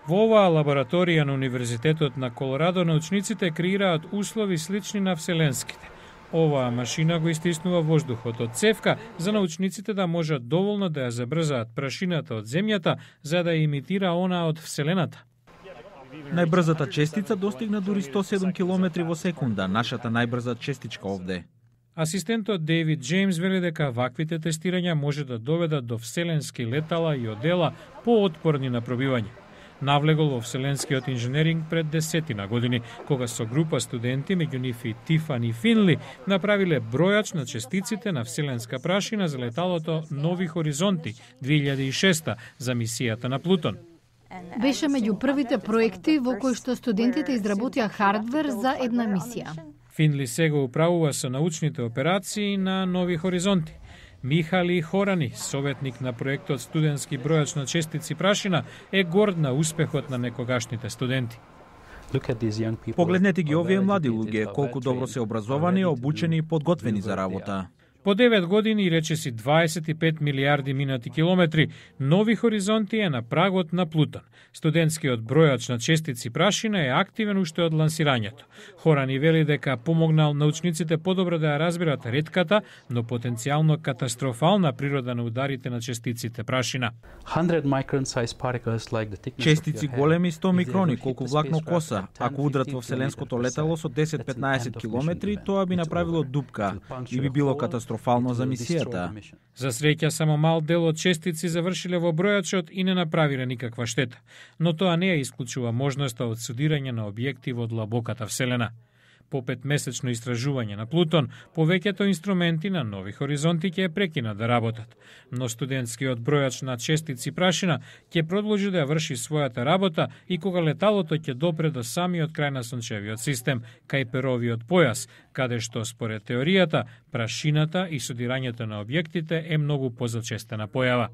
Во оваа лабораторија на Универзитетот на Колорадо научниците креираат услови слични на вселенските. Оваа машина го истиснува воздухот од цевка за научниците да можат доволно да ја забрзаат прашината од земјата за да ја имитира онаа од вселената. Најбрзата честица достигна дури 107 км во секунда, нашата најбрза честичка овде. Асистентот Дейвид Джеймс вели дека ваквите тестирања може да доведат до вселенски летала и одела поотпорни на пробивање. Навлегол во вселенскиот инженеринг пред 10 години, кога со група студенти, меѓу нив и Тифани Финли, направиле бројач на честиците на вселенска прашина за леталото Нови хоризонти 2006 за мисијата на Плутон. Беше меѓу првите проекти во кои што студентите изработија хардвер за една мисија. Финли сега управува со научните операции на Нови хоризонти. Михали Хорани, советник на проектот студентски бројач на честици прашина, е горд на успехот на некогашните студенти. Погледнете ги овие млади луѓе, колку добро се образовани, обучени и подготвени за работа. По 9 години и речиси 25 милиарди минати километри, Нови хоризонти е на прагот на Плутон. Студентскиот бројач на честици прашина е активен уште од лансирањето. Хорани вели дека помогнал научниците подобро да ја разберат ретката, но потенцијално катастрофална природа на ударите на честиците прашина. Честици големи 100 микрони, колку влакно коса. Ако удрат во вселенското летало со 10-15 километри, тоа би направило дупка и би било катастрофално за мисијата. За среќа, само мал дел од честици завршиле во бројачот и не направиле никаква штета, но тоа не ја исклучува можноста од судирање на објекти во длабоката вселена. По 5-месечно истражување на Плутон, повеќето инструменти на Нови хоризонти ќе прекинат да работат, но студентскиот бројач на честици прашина ќе продолжи да ја врши својата работа и кога леталото ќе допре до самиот крај на сончевиот систем, кај Перовиот појас, каде што според теоријата, прашината и судирањето на објектите е многу позачестена појава.